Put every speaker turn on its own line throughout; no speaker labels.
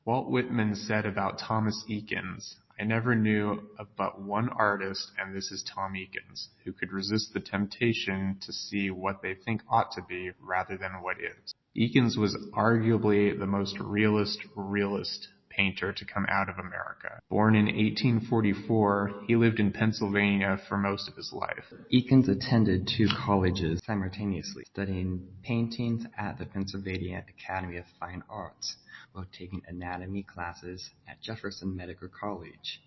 Walt Whitman said about Thomas Eakins, "I never knew of but one artist, and this is Tom Eakins, who could resist the temptation to see what they think ought to be rather than what is." Eakins was arguably the most realist painter to come out of America. Born in 1844, he lived in Pennsylvania for most of his life.
Eakins attended 2 colleges simultaneously, studying paintings at the Pennsylvania Academy of Fine Arts, while taking anatomy classes at Jefferson Medical College.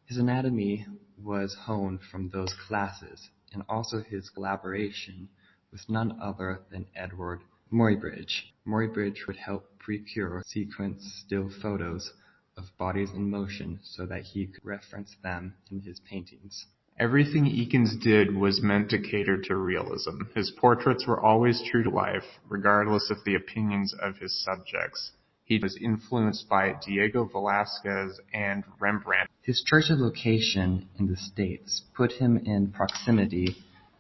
His anatomy was honed from those classes, and also his collaboration with none other than Edward Muybridge. Muybridge would help procure sequence still photos of bodies in motion so that he could reference them in his paintings.
Everything Eakins did was meant to cater to realism. His portraits were always true to life, regardless of the opinions of his subjects. He was influenced by Diego Velázquez and Rembrandt.
His church's location in the States put him in proximity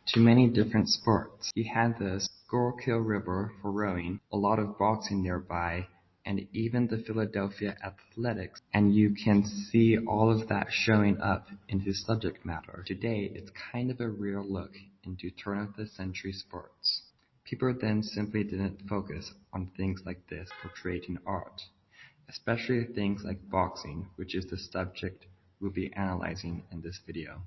to many different sports. He had the Schuylkill River for rowing, a lot of boxing nearby, and even the Philadelphia Athletics, and you can see all of that showing up in his subject matter. Today, it's kind of a real look into turn-of-the-century sports. People then simply didn't focus on things like this for creating art, especially things like boxing, which is the subject we'll be analyzing in this video.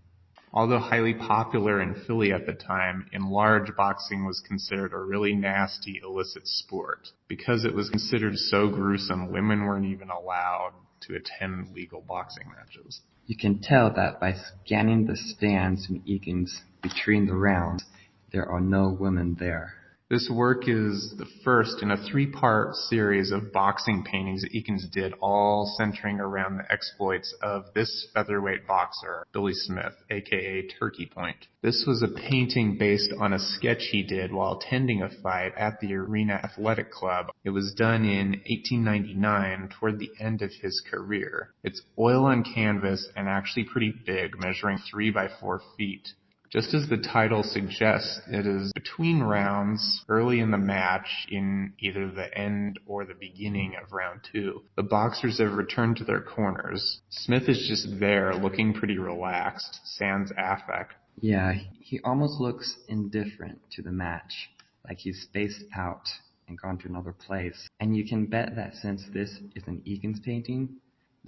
Although highly popular in Philly at the time, in large, boxing was considered a really nasty, illicit sport. Because it was considered so gruesome, women weren't even allowed to attend legal boxing matches.
You can tell that by scanning the stands in Eakins between the rounds, there are no women there.
This work is the first in a 3-part series of boxing paintings that Eakins did, all centering around the exploits of this featherweight boxer, Billy Smith, aka Turkey Point. This was a painting based on a sketch he did while attending a fight at the Arena Athletic Club. It was done in 1899, toward the end of his career. It's oil on canvas and actually pretty big, measuring 3 by 4 feet. Just as the title suggests, it is between rounds, early in the match, in either the end or the beginning of round 2. The boxers have returned to their corners. Smith is just there, looking pretty relaxed, sans affect.
Yeah, he almost looks indifferent to the match, like he's spaced out and gone to another place. And you can bet that since this is an Eakins painting,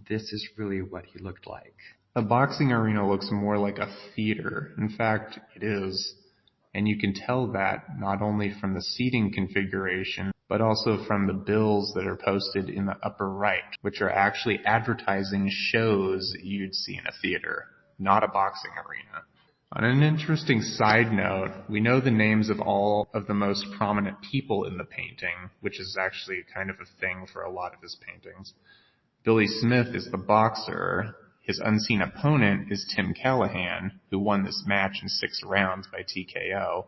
this is really what he looked like.
A boxing arena looks more like a theater. In fact, it is. And you can tell that not only from the seating configuration, but also from the bills that are posted in the upper right, which are actually advertising shows that you'd see in a theater, not a boxing arena. On an interesting side note, we know the names of all of the most prominent people in the painting, which is actually kind of a thing for a lot of his paintings. Billy Smith is the boxer. His unseen opponent is Tim Callahan, who won this match in 6 rounds by TKO.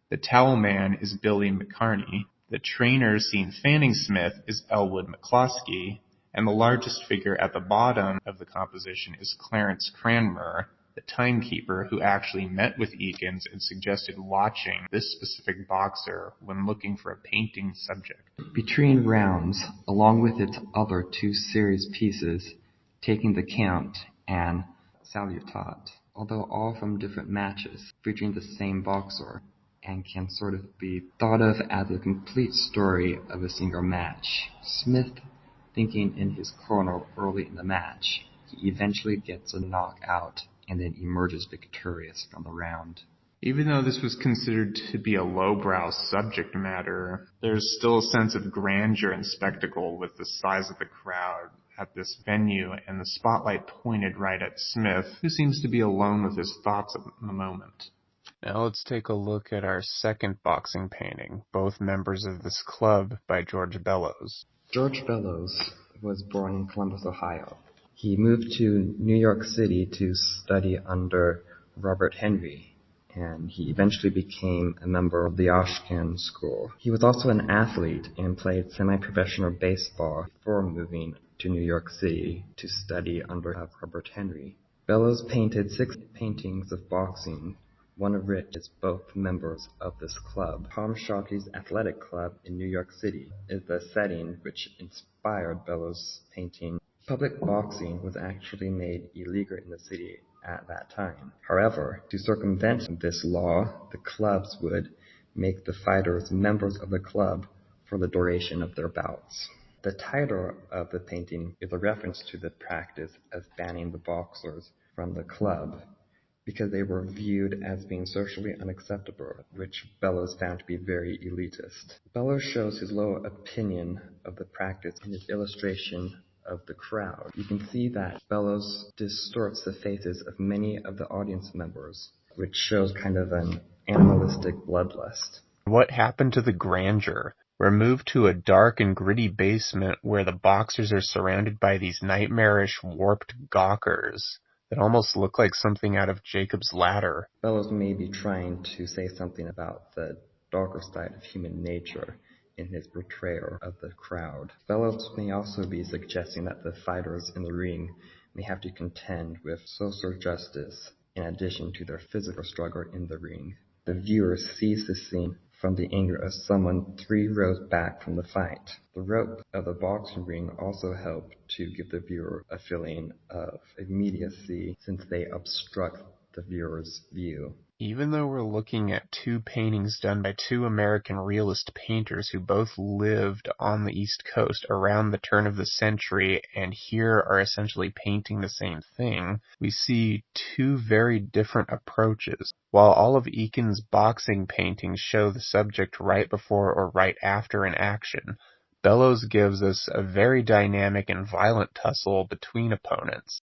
The towel man is Billy McCarney. The trainer seen fanning Smith is Elwood McCloskey. And the largest figure at the bottom of the composition is Clarence Cranmer, the timekeeper who actually met with Eakins and suggested watching this specific boxer when looking for a painting subject.
Between rounds, along with its other 2 series pieces, Taking the Count and Salutat, although all from different matches, featuring the same boxer, and can sort of be thought of as a complete story of a single match. Smith thinking in his corner early in the match, he eventually gets a knockout and then emerges victorious from the round.
Even though this was considered to be a lowbrow subject matter, there's still a sense of grandeur and spectacle with the size of the crowd at this venue and the spotlight pointed right at Smith, who seems to be alone with his thoughts at the moment. Now let's take a look at our second boxing painting, both members of this club, by George Bellows.
George Bellows was born in Columbus, Ohio. He moved to New York City to study under Robert Henry, and he eventually became a member of the Ashcan School. He was also an athlete and played semi-professional baseball before moving to New York City to study under Robert Henry. Bellows painted 6 paintings of boxing, one of which is both members of this club. Tom Shockley's Athletic Club in New York City is the setting which inspired Bellows' painting. Public boxing was actually made illegal in the city at that time. However, to circumvent this law, the clubs would make the fighters members of the club for the duration of their bouts. The title of the painting is a reference to the practice of banning the boxers from the club because they were viewed as being socially unacceptable, which Bellows found to be very elitist. Bellows shows his low opinion of the practice in his illustration of the crowd. You can see that Bellows distorts the faces of many of the audience members, which shows kind of an animalistic bloodlust.
What happened to the grandeur? We're moved to a dark and gritty basement where the boxers are surrounded by these nightmarish, warped gawkers that almost look like something out of Jacob's Ladder.
Bellows may be trying to say something about the darker side of human nature in his portrayal of the crowd. Bellows may also be suggesting that the fighters in the ring may have to contend with social justice in addition to their physical struggle in the ring. The viewer sees the scene from the angle of someone 3 rows back from the fight. The rope of the boxing ring also help to give the viewer a feeling of immediacy since they obstruct the viewer's view.
Even though we're looking at 2 paintings done by 2 American realist painters who both lived on the East Coast around the turn of the century and here are essentially painting the same thing, we see 2 very different approaches. While all of Eakins' boxing paintings show the subject right before or right after an action, Bellows gives us a very dynamic and violent tussle between opponents.